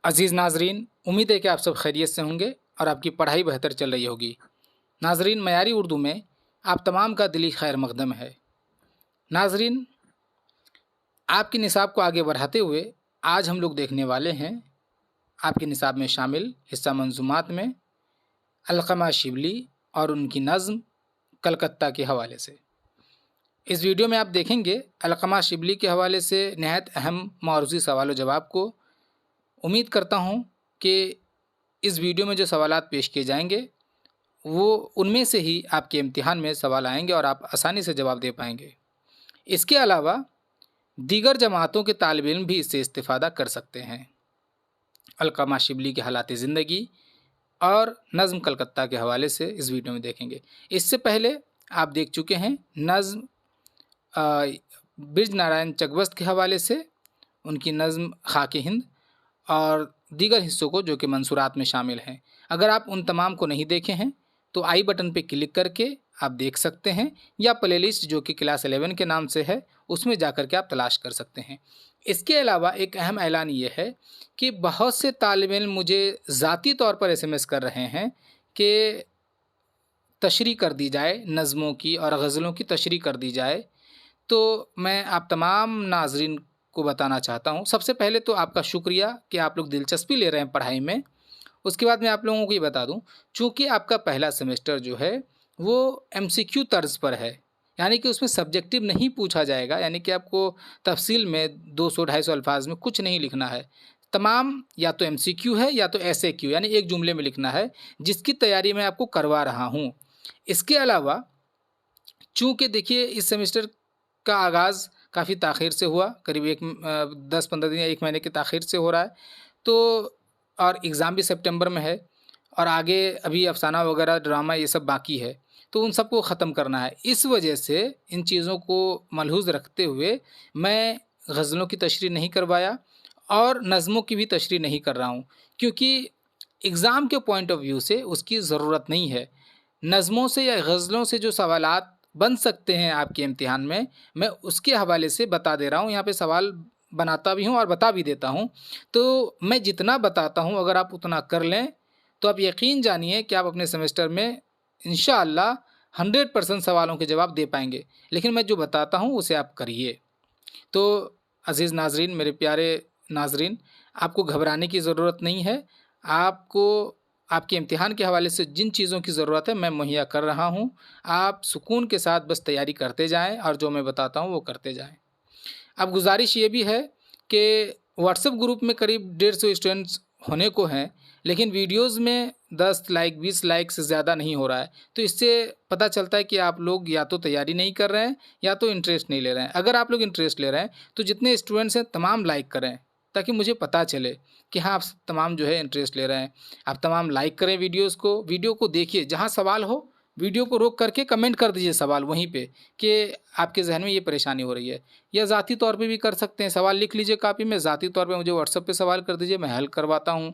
अज़ीज़ नाज़रीन, उम्मीद है कि आप सब खैरियत से होंगे और आपकी पढ़ाई बेहतर चल रही होगी। नाज़रीन, मयारी उर्दू में आप तमाम का दिली खैर मकदम है। नाज़रीन, आपके निसाब को आगे बढ़ाते हुए आज हम लोग देखने वाले हैं आपके निसाब में शामिल हिस्सा मंजूमात में अलक़मा शिबली और उनकी नज़्म कलकत्ता के हवाले से। इस वीडियो में आप देखेंगे अलक़मा शिबली के हवाले से नहायत अहम मौरूज़ी सवाल व जवाब को। उम्मीद करता हूँ कि इस वीडियो में जो सवालात पेश किए जाएंगे वो उनमें से ही आपके इम्तिहान में सवाल आएंगे और आप आसानी से जवाब दे पाएंगे। इसके अलावा दीगर जमातों के तालिब इल्म भी इससे इस्तिफ़ादा कर सकते हैं। अलक़मा शिबली के हालात ज़िंदगी और नज़्म कलकत्ता के हवाले से इस वीडियो में देखेंगे। इससे पहले आप देख चुके हैं नज़्म ब्रिज नारायण चकबस्त के हवाले से, उनकी नज़्म खाक हिंद और दीगर हिस्सों को जो कि मंसूरात में शामिल हैं। अगर आप उन तमाम को नहीं देखे हैं तो आई बटन पर क्लिक करके आप देख सकते हैं, या प्लेलिस्ट जो कि क्लास 11 के नाम से है उसमें जा कर के आप तलाश कर सकते हैं। इसके अलावा एक अहम ऐलान ये है कि बहुत से तालिब इल्म मुझे ज़ाती तौर पर SMS कर रहे हैं कि तशरीह कर दी जाए, नज़मों की और गज़लों की तशरीह कर दी जाए। तो मैं आप तमाम नाज़रीन को बताना चाहता हूँ, सबसे पहले तो आपका शुक्रिया कि आप लोग दिलचस्पी ले रहे हैं पढ़ाई में। उसके बाद मैं आप लोगों को ये बता दूं, चूँकि आपका पहला सेमेस्टर जो है वो MCQ तर्ज पर है, यानी कि उसमें सब्जेक्टिव नहीं पूछा जाएगा, यानी कि आपको तफसील में 200-250 अल्फाज में कुछ नहीं लिखना है। तमाम या तो MCQ है या तो SAQ, यानी एक जुमले में लिखना है, जिसकी तैयारी मैं आपको करवा रहा हूँ। इसके अलावा चूँकि देखिए इस सेमेस्टर का आगाज़ काफ़ी ताख़ीर से हुआ, करीब 10-15 दिन या 1 महीने की ताख़ीर से हो रहा है, तो और एग्ज़ाम भी सितंबर में है और आगे अभी अफ़साना वगैरह ड्रामा ये सब बाकी है, तो उन सबको ख़त्म करना है। इस वजह से इन चीज़ों को मलहूज़ रखते हुए मैं गज़लों की तशरीह नहीं करवाया और नज़मों की भी तशरीह नहीं कर रहा हूँ, क्योंकि एग्ज़ाम के पॉइंट ऑफ व्यू से उसकी ज़रूरत नहीं है। नज़मों से या गज़लों से जो सवालात बन सकते हैं आपके इम्तिहान में, मैं उसके हवाले से बता दे रहा हूँ। यहाँ पे सवाल बनाता भी हूँ और बता भी देता हूँ। तो मैं जितना बताता हूँ अगर आप उतना कर लें तो आप यकीन जानिए कि आप अपने सेमेस्टर में इंशाअल्लाह 100% सवालों के जवाब दे पाएंगे। लेकिन मैं जो बताता हूँ उसे आप करिए। तो अज़ीज़ नाज़रीन, मेरे प्यारे नाज़रीन, आपको घबराने की ज़रूरत नहीं है। आपको आपके इम्तिहान के हवाले से जिन चीज़ों की ज़रूरत है मैं मुहैया कर रहा हूँ। आप सुकून के साथ बस तैयारी करते जाएँ और जो मैं बताता हूँ वो करते जाएँ। अब गुजारिश ये भी है कि व्हाट्सएप ग्रुप में करीब 150 स्टूडेंट्स होने को हैं, लेकिन वीडियोज़ में 10 लाइक 20 लाइक से ज़्यादा नहीं हो रहा है। तो इससे पता चलता है कि आप लोग या तो तैयारी नहीं कर रहे हैं या तो इंटरेस्ट नहीं ले रहे हैं। अगर आप लोग इंटरेस्ट ले रहे हैं तो जितने स्टूडेंट्स हैं तमाम लाइक करें, ताकि मुझे पता चले कि हाँ, आप तमाम जो है इंटरेस्ट ले रहे हैं। आप तमाम लाइक करें वीडियो को देखिए, जहाँ सवाल हो वीडियो को रोक करके कमेंट कर दीजिए सवाल वहीं पे कि आपके जहन में ये परेशानी हो रही है। या ज़ाती तौर पे भी कर सकते हैं, सवाल लिख लीजिए कापी में, ज़ाती तौर पे मुझे व्हाट्सएप पे सवाल कर दीजिए, मैं हल करवाता हूँ।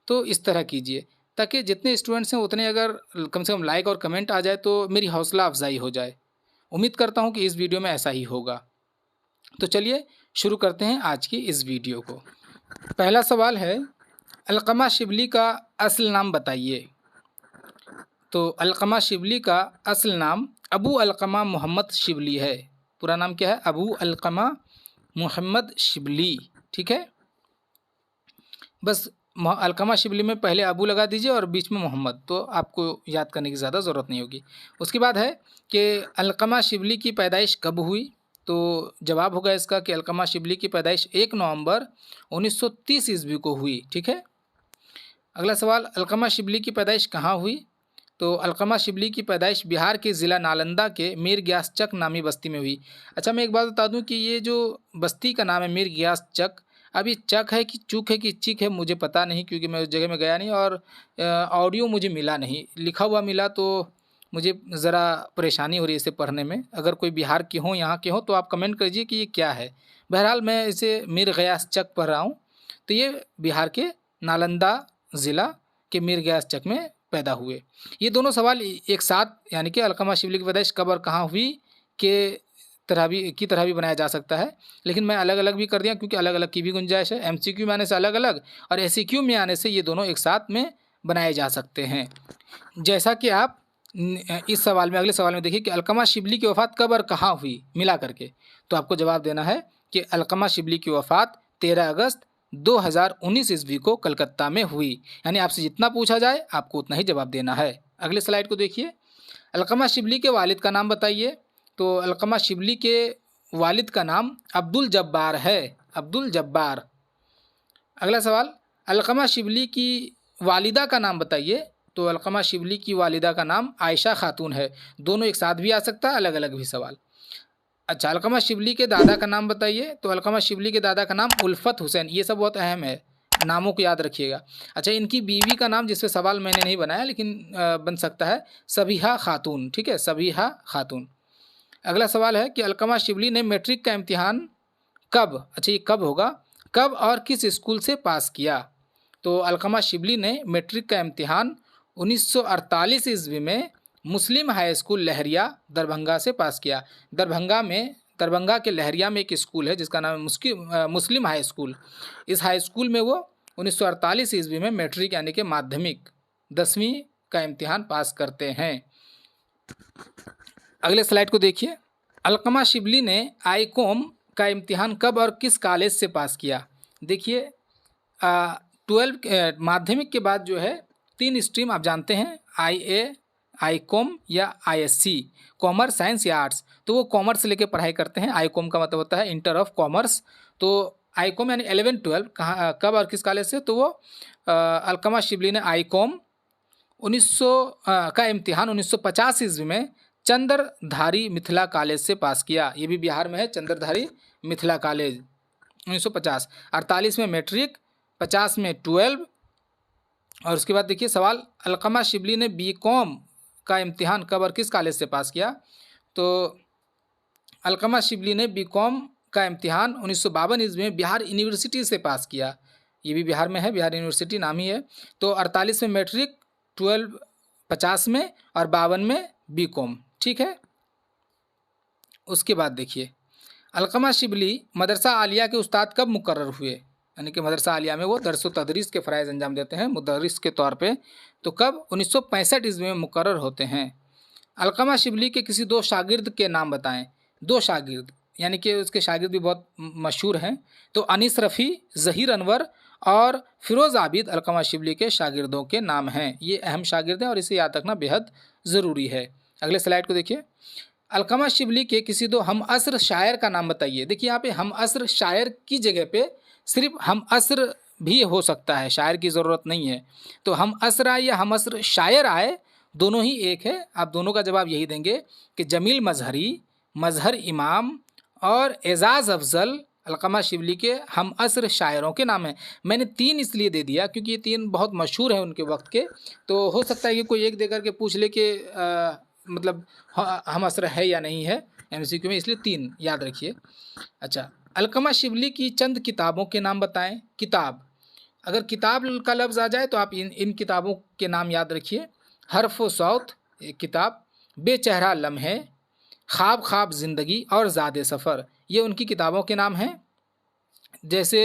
तो इस तरह कीजिए ताकि जितने स्टूडेंट्स हैं उतने अगर कम से कम लाइक और कमेंट आ जाए तो मेरी हौसला अफजाई हो जाए। उम्मीद करता हूँ कि इस वीडियो में ऐसा ही होगा। तो चलिए शुरू करते हैं आज की इस वीडियो को। पहला सवाल है, अलक़मा शिबली का असल नाम बताइए। तो अलक़मा शिबली का असल नाम अबू अलक़मा मोहम्मद शिबली है। पूरा नाम क्या है? अबू अलक़मा मोहम्मद शिबली। ठीक है, बस अलक़मा शिबली में पहले अबू लगा दीजिए और बीच में मोहम्मद, तो आपको याद करने की ज़्यादा ज़रूरत नहीं होगी। उसके बाद है कि अलक़मा शिबली की पैदाइश कब हुई? तो जवाब होगा इसका कि अलक़मा शिबली की पैदाइश 1 नवंबर 1930 ईस्वी को हुई। ठीक है। अगला सवाल, अलक़मा शिबली की पैदाइश कहाँ हुई? तो अलक़मा शिबली की पैदाइश बिहार के ज़िला नालंदा के मीर गियास चक नामी बस्ती में हुई। अच्छा, मैं एक बात बता दूं कि ये जो बस्ती का नाम है मीर गियास चक, अब ये चक है कि चूक है कि चिक है मुझे पता नहीं, क्योंकि मैं उस जगह में गया नहीं और ऑडियो मुझे मिला नहीं, लिखा हुआ मिला, तो मुझे ज़रा परेशानी हो रही है इसे पढ़ने में। अगर कोई बिहार के हों, यहाँ के हों, तो आप कमेंट कीजिए कि ये क्या है। बहरहाल मैं इसे मीर गियास चक पढ़ रहा हूँ। तो ये बिहार के नालंदा ज़िला के मीर गियास चक में पैदा हुए। ये दोनों सवाल एक साथ, यानी कि अलक़मा शिबली की पैदाइश कब और कहाँ हुई के तरह भी बनाया जा सकता है, लेकिन मैं अलग अलग भी कर दिया क्योंकि अलग अलग की भी गुंजाइश है। MCQ में आने से अलग अलग और SEQ में आने से ये दोनों एक साथ में बनाए जा सकते हैं। जैसा कि आप इस सवाल में, अगले सवाल में देखिए कि अलकमा शिबली की वफ़ात कब और कहाँ हुई, मिला करके। तो आपको जवाब देना है कि अलकमा शिबली की वफ़ात 13 अगस्त 2019 ईस्वी को कलकत्ता में हुई। यानी आपसे जितना पूछा जाए आपको उतना ही जवाब देना है। अगले स्लाइड को देखिए। अलकमा शिबली के वालिद का नाम बताइए। तो अलकमा शिबली के वालिद का नाम अब्दुल जब्बार है, अब्दुल जब्बार। अगला सवाल, अलकमा शिबली की वालिदा का नाम बताइए। तो अलकमा शिबली की वालिदा का नाम आयशा खातून है। दोनों एक साथ भी आ सकता है, अलग अलग भी सवाल। अच्छा, अलकमा शिबली के दादा का नाम बताइए। तो अलकमा शिबली के दादा का नाम उल्फत हुसैन। ये सब बहुत अहम है, नामों को याद रखिएगा। अच्छा, इनकी बीवी का नाम, जिस पे सवाल मैंने नहीं बनाया लेकिन बन सकता है, सबीहा खातून। ठीक है, सबीहा खातून। अगला सवाल है कि अलकमा शिबली ने मैट्रिक का इम्तिहान कब, अच्छा ये कब होगा, कब और किस स्कूल से पास किया। तो अलकमा शिबली ने मैट्रिक का इम्तिहान 1948 ईस्वी में मुस्लिम हाई स्कूल लहरिया दरभंगा से पास किया। दरभंगा के लहरिया में एक स्कूल है जिसका नाम है मुस्लिम हाई स्कूल। इस हाई स्कूल में वो 1948 ईस्वी में मैट्रिक यानी कि माध्यमिक 10वीं का इम्तिहान पास करते हैं। अगले स्लाइड को देखिए। अलकमा शिबली ने आईकॉम का इम्तिहान कब और किस कॉलेज से पास किया। देखिए 12 माध्यमिक के बाद जो है 3 स्ट्रीम आप जानते हैं, IA, आईकॉम या ISC, कॉमर्स, साइंस या आर्ट्स। तो वो कॉमर्स लेके पढ़ाई करते हैं। आईकॉम का मतलब होता है इंटर ऑफ कॉमर्स। तो आईकॉम यानी 11-12 कहाँ, कब और किस कॉलेज से, तो वो अलकमा शिबली ने आईकॉम 1900 का इम्तिहान 1950 ईस्वी में चंद्रधारी मिथिला कॉलेज से पास किया। ये भी बिहार में है, चंद्रधारी मिथिला कॉलेज 1950। 48 में मैट्रिक, 50 में 12। और उसके बाद देखिए सवाल, अलकमा शिबली ने BCom का इम्तिहान कब और किस कॉलेज से पास किया। तो अलकमा शिबली ने BCom का इम्तिहान 1952 ईस्वी में बिहार यूनिवर्सिटी से पास किया। ये भी बिहार में है, बिहार यूनिवर्सिटी नाम ही है। तो 48 में मैट्रिक, 12 50 में और 52 में BCom। ठीक है। उसके बाद देखिए, अलकमा शिबली मदरसा आलिया के उस्ताद कब मुकर्रर हुए, यानी कि मदरसा आलिया में वो दर्स व तदरीस के फ़राइज़ अंजाम देते हैं मुदर्रिस के तौर पे। तो कब, 1965 ईस्वी में मुकर्रर होते हैं। अलकमा शिबली के किसी 2 शागिर्द के नाम बताएं। 2 शागिर्द, यानी कि उसके शागिर्द भी बहुत मशहूर हैं। तो अनीस रफ़ी, ज़हीर अनवर और फ़िरोज़ आबिद अलकमा शिबली के शागिर्दों के नाम हैं। ये अहम शागिर्द हैं और इसे याद रखना बेहद ज़रूरी है। अगले स्लाइड को देखिए। अलकमा शिबली के किसी 2 हम असर शायर का नाम बताइए। देखिए यहाँ पे हम असर शायर की जगह पे सिर्फ हम असर भी हो सकता है, शायर की ज़रूरत नहीं है। तो हम असर आए या हम असर शायर आए, दोनों ही एक है। आप दोनों का जवाब यही देंगे कि जमील मजहरी, मजहर इमाम और एजाज़ अफजल अलकमा शिबली के हम असर शायरों के नाम हैं। मैंने 3 इसलिए दे दिया क्योंकि ये 3 बहुत मशहूर हैं उनके वक्त के। तो हो सकता है कि कोई एक दे करके पूछ ले कि मतलब हम असर है या नहीं है MCQ में, इसलिए 3 याद रखिए। अच्छा, अलकमा शिबली की चंद किताबों के नाम बताएं। किताब, अगर किताब का लफ्ज़ आ जाए तो आप इन किताबों के नाम याद रखिए। हर्फ व सौत एक किताब, बेचेहरा लम्हे, ख्वाब ख्वाब ज़िंदगी और ज़ादे सफ़र, ये उनकी किताबों के नाम हैं। जैसे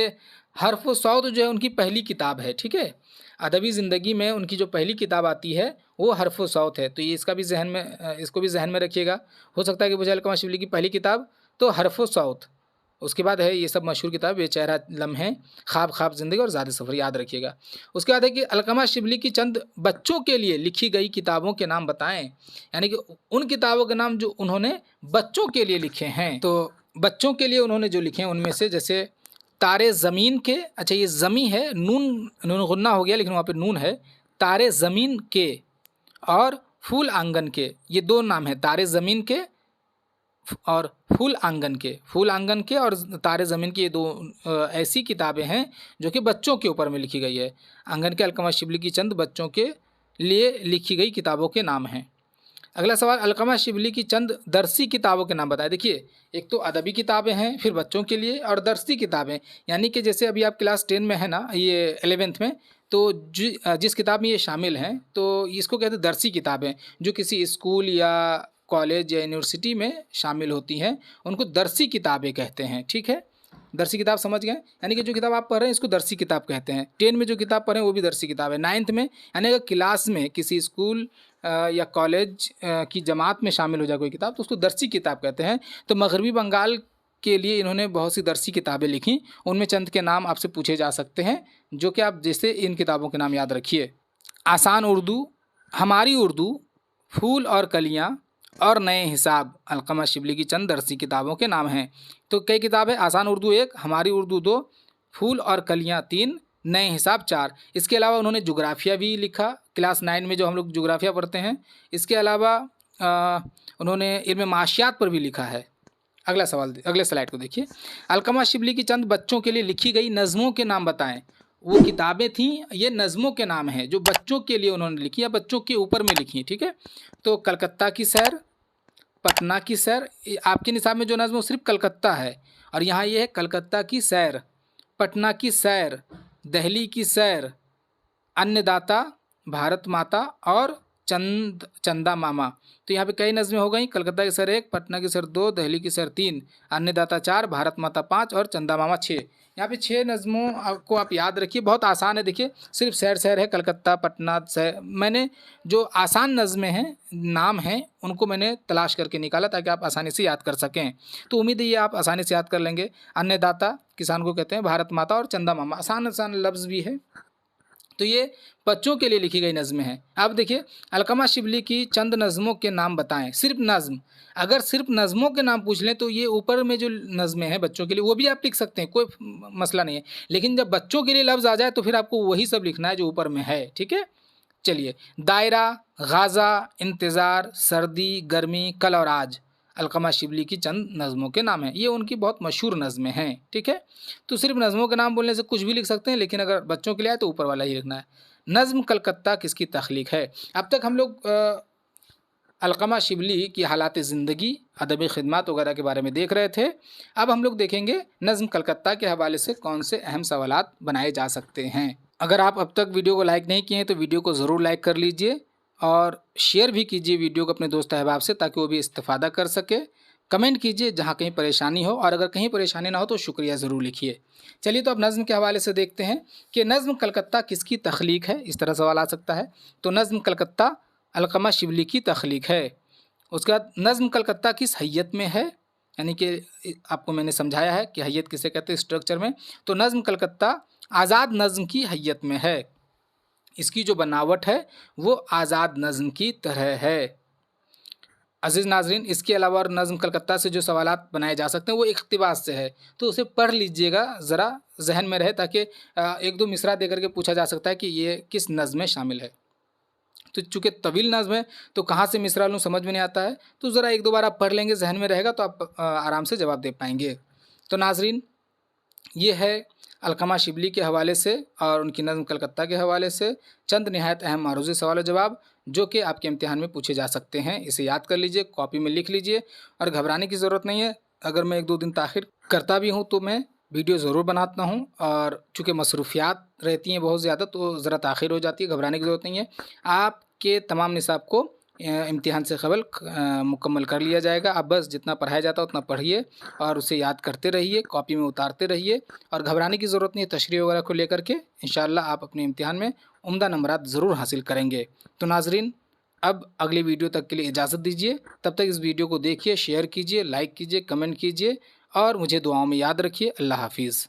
हर्फ व सौत जो है उनकी पहली किताब है। ठीक है, अदबी ज़िंदगी में उनकी जो पहली किताब आती है वो हर्फ व सौत है। तो ये इसको भी जहन में रखिएगा। हो सकता है कि मुझे अलकमा शिबली की पहली किताब तो हर्फ व सौत, उसके बाद है ये सब मशहूर किताब, बेचेहरा लम्हे, ख्वाब ख्वाब ज़िंदगी और ज़ादे सफ़र, याद रखिएगा। उसके बाद है कि अलकमा शिबली की चंद बच्चों के लिए लिखी गई किताबों के नाम बताएं, यानी कि उन किताबों के नाम जो उन्होंने बच्चों के लिए लिखे हैं। तो बच्चों के लिए उन्होंने जो लिखे हैं उनमें से जैसे तारे ज़मीन के, अच्छा ये ज़मी है, नून गुन्ना हो गया लेकिन वहाँ पे नून है, तारे ज़मीन के और फूल आंगन के, ये 2 नाम हैं, तारे ज़मीन के और फूल आंगन के और तारे ज़मीन की, ये 2 ऐसी किताबें हैं जो कि बच्चों के ऊपर में लिखी गई है। आंगन के अलकमा शिबली की चंद बच्चों के लिए लिखी गई किताबों के नाम हैं। अगला सवाल, अलकमा शिबली की चंद दरसी किताबों के नाम बताएं। देखिए एक तो अदबी किताबें हैं, फिर बच्चों के लिए, और दरसी किताबें, यानी कि जैसे अभी आप क्लास 10 में है ना, ये 11th में, तो जिस किताब में ये शामिल हैं तो इसको कहते हैं दरसी किताबें, जो किसी स्कूल या कॉलेज या यूनिवर्सिटी में शामिल होती हैं उनको दरसी किताबें कहते हैं। ठीक है, दरसी किताब समझ गए, यानी कि जो किताब आप पढ़ रहे हैं इसको दरसी किताब कहते हैं। 10 में जो किताब पढ़ रहे हैं वो भी दरसी किताब है। 9th में यानी अगर क्लास में किसी स्कूल या कॉलेज की जमात में शामिल हो जाए कोई किताब तो उसको दरसी किताब कहते हैं। तो मगरबी बंगाल के लिए इन्होंने बहुत सी दरसी किताबें लिखी, उनमें चंद के नाम आपसे पूछे जा सकते हैं जो कि आप जैसे इन किताबों के नाम याद रखिए। आसान उर्दू, हमारी उर्दू, फूल और कलियाँ और नए हिसाब अलकमा शिबली की चंद दरसी किताबों के नाम हैं। तो कई किताबें, आसान उर्दू 1, हमारी उर्दू 2, फूल और कलियाँ 3, नए हिसाब 4। इसके अलावा उन्होंने जोग्राफिया भी लिखा, क्लास 9 में जो हम लोग जोग्राफिया पढ़ते हैं। इसके अलावा उन्होंने इल्म माशियात पर भी लिखा है। अगला सवाल, अगले स्लाइड को देखिए। अलकमा शिबली की चंद बच्चों के लिए लिखी गई नज़मों के नाम बताएं। वो किताबें थीं, ये नज़मों के नाम हैं जो बच्चों के लिए उन्होंने लिखी या बच्चों के ऊपर में लिखी। ठीक है, तो कलकत्ता की सैर, पटना की सैर, आपके निसाब में जो नज़्म वो सिर्फ कलकत्ता है और यहाँ ये है कलकत्ता की सैर, पटना की सैर, दिल्ली की सैर, अन्नदाता, भारत माता और चंदा मामा। तो यहाँ पे कई नज़में हो गई, कलकत्ता की सैर 1, पटना की सैर 2, दिल्ली की सैर 3, अन्नदाता 4, भारत माता 5 और चंदा मामा 6। यहाँ पे 6 नज़मों को आप याद रखिए, बहुत आसान है। देखिए सिर्फ सैर सैर है, कलकत्ता, पटना, सैर। मैंने जो आसान नज़में हैं, नाम हैं, उनको मैंने तलाश करके निकाला ताकि आप आसानी से याद कर सकें। तो उम्मीद है ये आप आसानी से याद कर लेंगे। अन्नदाता किसान को कहते हैं, भारत माता और चंदा मामा, आसान आसान लफ्ज़ भी है। तो ये बच्चों के लिए लिखी गई नज़में हैं। अब देखिए, अलकमा शिबली की चंद नज़मों के नाम बताएं। सिर्फ नज़म, अगर सिर्फ नज़मों के नाम पूछ लें तो ये ऊपर में जो नज़में हैं बच्चों के लिए वो भी आप लिख सकते हैं, कोई मसला नहीं है। लेकिन जब बच्चों के लिए लफ्ज़ आ जाए तो फिर आपको वही सब लिखना है जो ऊपर में है। ठीक है, चलिए। दायरा, गाज़ा, इंतज़ार, सर्दी, गर्मी, कल और आज अलकमा शिबली की चंद नज़मों के नाम हैं। ये उनकी बहुत मशहूर नज़में हैं। ठीक है, तो सिर्फ नज़मों के नाम बोलने से कुछ भी लिख सकते हैं, लेकिन अगर बच्चों के लिए आए तो ऊपर वाला ही लिखना है। नज़्म कलकत्ता किसकी तख्लीक है? अब तक हम लोग अलकमा शिबली की हालात ज़िंदगी, अदबी खिदमत वगैरह के बारे में देख रहे थे। अब हम लोग देखेंगे नज़्म कलकत्ता के हवाले से कौन से अहम सवालात बनाए जा सकते हैं। अगर आप अब तक वीडियो को लाइक नहीं किए हैं तो वीडियो को ज़रूर लाइक कर लीजिए और शेयर भी कीजिए वीडियो को अपने दोस्त अहबाब से ताकि वो भी इस्तेफ़ादा कर सके। कमेंट कीजिए जहाँ कहीं परेशानी हो, और अगर कहीं परेशानी ना हो तो शुक्रिया ज़रूर लिखिए। चलिए, तो अब नज़्म के हवाले से देखते हैं कि नज़्म कलकत्ता किसकी तख्लीक है। इस तरह सवाल आ सकता है। तो नज़्म कलकत्ता अलकमा शिबली की तख्लीक है। उसके बाद नज़्म कलकत्ता किस हैयत में है, यानी कि आपको मैंने समझाया है कि हैयत किसे कहते हैं स्ट्रक्चर में। तो नज़्म कलकत्ता आज़ाद नज़्म की हैयत में है। इसकी जो बनावट है वो आज़ाद नज़्म की तरह है। अज़ीज़ नाज़रीन, इसके अलावा और नज़्म कलकत्ता से जो सवालात बनाए जा सकते हैं वो इक़्तिबास से है, तो उसे पढ़ लीजिएगा, ज़रा जहन में रहे, ताकि एक दो मिसरा दे करके पूछा जा सकता है कि ये किस नज़्म में शामिल है। तो चूँकि तवील नज़्म है तो कहाँ से मिसरा लूँ समझ में नहीं आता है, तो ज़रा एक दो बार आप पढ़ लेंगे, जहन में रहेगा तो आप आराम से जवाब दे पाएंगे। तो नाज़रीन, ये है अलकमा शिबली के हवाले से और उनकी नज़्म कलकत्ता के हवाले से चंद नहायत अहम मारूज़ी सवाल जवाब जो कि आपके इम्तिहान में पूछे जा सकते हैं। इसे याद कर लीजिए, कॉपी में लिख लीजिए और घबराने की ज़रूरत नहीं है। अगर मैं एक दो दिन ताख़िर करता भी हूँ तो मैं वीडियो ज़रूर बनाता हूँ, और चूँकि मसरूफ़ियात रहती हैं बहुत ज़्यादा तो ज़रा ताख़िर हो जाती है। घबराने की ज़रूरत नहीं है। आपके तमाम निसाब को इम्तिहान से कबल मुकम्मल कर लिया जाएगा। आप बस जितना पढ़ाया जाता है उतना पढ़िए और उसे याद करते रहिए, कॉपी में उतारते रहिए, और घबराने की ज़रूरत नहीं है। तशरीह वगैरह को लेकर के इंशाअल्लाह आप अपने इम्तिहान में उम्दा नंबरात ज़रूर हासिल करेंगे। तो नाज़रीन, अब अगली वीडियो तक के लिए इजाज़त दीजिए। तब तक इस वीडियो को देखिए, शेयर कीजिए, लाइक कीजिए, कमेंट कीजिए और मुझे दुआओं में याद रखिए। अल्लाह हाफिज़।